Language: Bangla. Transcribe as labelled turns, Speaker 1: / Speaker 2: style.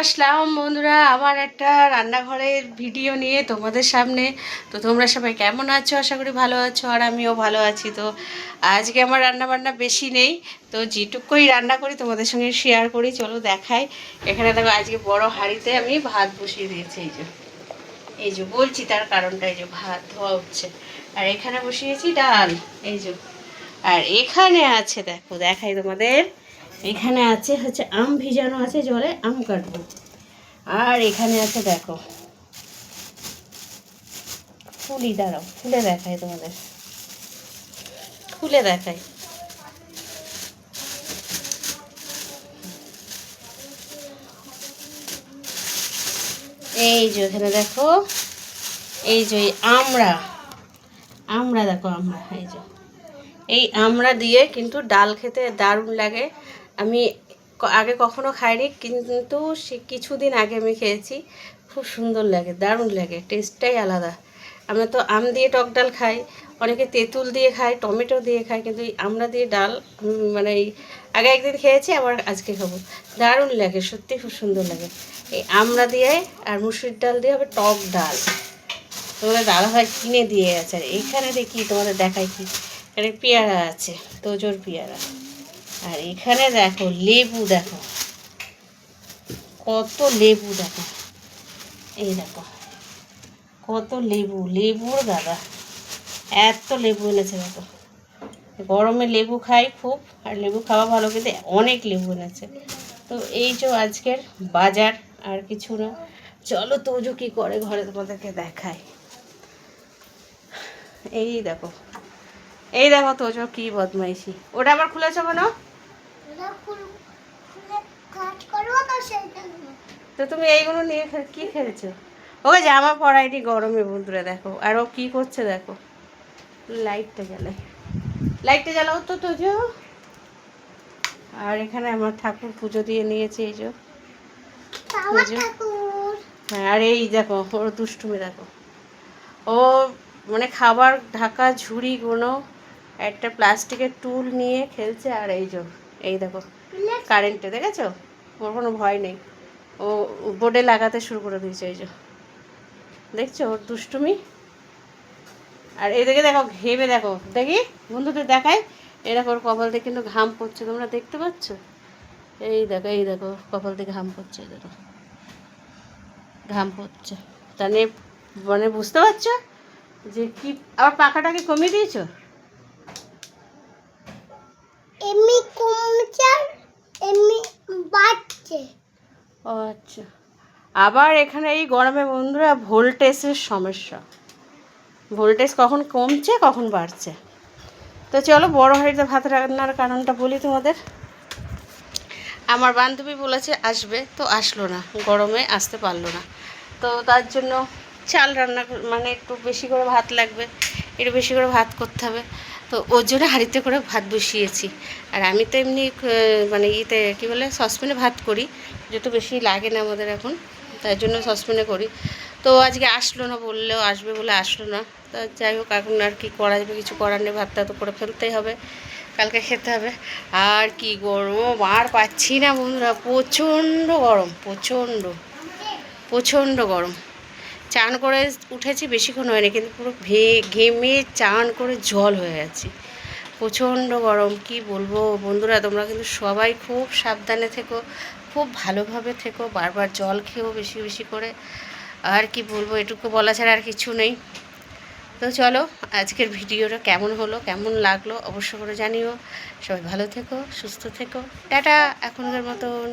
Speaker 1: আসলাম বন্ধুরা আবার একটা রান্নাঘরের ভিডিও নিয়ে তোমাদের সামনে। তো তোমরা সবাই কেমন আছো? আশা করি ভালো আছো, আর আমিও ভালো আছি। তো আজকে আমার রান্না বান্না বেশি নেই, তো যেটুকুই রান্না করি তোমাদের সঙ্গে শেয়ার করি। চলো দেখাই। এখানে দেখো আজকে বড় হাঁড়িতে আমি ভাত বসিয়ে দিয়েছি। এই যে বলছি তার কারণটা, এই যে ভাত ধোয়া হচ্ছে, আর এখানে বসিয়েছি ডাল। এই যে, আর এখানে আছে দেখো, দেখাই তোমাদের। এখানে আছে হচ্ছে আম ভিজানো আছে জলে, আম কাটবো। আর এখানে আছে দেখো ফুলি, দাঁড়াও খুলে দেখাই তোমাদের, খুলে দেখাই। এই যে এখানে দেখো, এই যে আমরা আমরা দেখো, আমরা এই যে এই আমরা দিয়ে কিন্তু ডাল খেতে দারুণ লাগে। আমি আগে কখনো খাইনি, কিন্তু সে কিছুদিন আগে আমি খেয়েছি। খুব সুন্দর লাগে, দারুণ লাগে, টেস্টটাই আলাদা। আমরা তো আম দিয়ে টক ডাল খাই, অনেকে তেঁতুল দিয়ে খায়, টমেটো দিয়ে খায়, কিন্তু এই আমরা দিয়ে ডাল মানে এই আগে একদিন খেয়েছি, আবার আজকে খাবো। দারুণ লাগে, সত্যি খুব সুন্দর লাগে। এই আমরা দিয়ে আর মুসুরির ডাল দিয়ে হবে টক ডাল। তোমাদের দাদাভাই কিনে দিয়ে গেছে। আর এখানে দেখি তোমাদের দেখাই কি, এখানে পেয়ারা আছে, তোজোর পেয়ারা। আর এখানে দেখো লেবু, দেখো কত লেবু, দেখো এই দেখো কত লেবু, লেবুর দাদা এত লেবু এনেছে দেখো। গরমে লেবু খাই খুব, আর লেবু খাওয়া ভালো, কিন্তু অনেক লেবু এনেছে। তো এই যে আজকের বাজার, আর কিছু না। চলো তোজো কি করে ঘরে তোমাদেরকে দেখায়। এই দেখো, এই দেখো তোজো কি বদমাইশি। ওটা আবার খুলেছো কেন? তো তুমি এইগুলো নিয়ে কি খেলছো? ওকে জামা পরাইনি গরমে বন্ধুরা, দেখো। আর ও কি করছে দেখো, লাইটটা জ্বালাই, লাইটটা জ্বালাও তো তোজো। আর এখানে আমার ঠাকুর পুজো দিয়ে নিয়েছে, এই যে পুজো। হ্যাঁ, আর এই দেখো ওর দুষ্টুমি দেখো। ও মানে খাবার ঢাকা ঝুড়িগুলো একটা প্লাস্টিকের টুল নিয়ে খেলছে। আর এই যে এই দেখো কারেন্টে, দেখেছো? ওর কোনো ভয় নেই, ও বোর্ডে লাগাতে শুরু করে দিয়েছে। এই যে দেখছো ওর দুষ্টুমি। আর এদিকে দেখো ঘেমে, দেখো দেখি বন্ধুদের দেখায়। এই দেখো ওর কপাল থেকে কিন্তু ঘাম পড়ছে, তোমরা দেখতে পাচ্ছ? এই দেখো, এই দেখো কপাল থেকে ঘাম পড়ছে, দেখো ঘাম পড়ছে। তাহলে মানে বুঝতে পারছো যে কি। আবার পাখাটাকে কমিয়ে দিয়েছো?
Speaker 2: এমনি কমছে, এমনি বাড়ছে।
Speaker 1: ও আচ্ছা। আবার এখানে এই গরমে বন্ধুরা ভোল্টেজের সমস্যা, ভোল্টেজ কখন কমছে কখন বাড়ছে। তো চলো বড় হাঁড়িতে ভাত রান্নার কারণটা বলি তোমাদের। আমার বান্ধবী বলেছে আসবে, তো আসলো না, গরমে আসতে পারলো না। তো তার জন্য চাল রান্না মানে একটু বেশি করে ভাত লাগবে, একটু বেশি করে ভাত করতে হবে। তো ওর জন্য হাঁড়িতে করে ভাত বসিয়েছি। আর আমি তো এমনি মানে ইতে কী বলে সসপ্যানে ভাত করি, যেহেতু বেশি লাগে না আমাদের এখন, তাই জন্য সসপ্যানে করি। তো আজকে আসলো না, বললেও আসবে বলে আসলো না। তা যাই হোক, এখন আর কি করা যাবে, কিছু করার নেই, ভাতটা তো করে ফেলতেই হবে, কালকে খেতে হবে। আর কি গরম, আর পাচ্ছি না বন্ধুরা, প্রচণ্ড গরম, প্রচণ্ড প্রচণ্ড গরম। চান করে উঠেছি, বেশিক্ষণ হয়নি, কিন্তু পুরো ঘেমে চান করে জল হয়ে গেছি। প্রচণ্ড গরম, কি বলবো বন্ধুরা। তোমরা কিন্তু সবাই খুব সাবধানে থেকো, খুব ভালোভাবে থেকো, বারবার জল খেও বেশি বেশি করে। আর কি বলবো, এটুকু বলা ছাড়া আর কিছু নেই। তো চলো আজকের ভিডিওটা কেমন হলো, কেমন লাগলো অবশ্য করে জানিও। সবাই ভালো থেকো, সুস্থ থেকো, টাটা এখনকার মতন।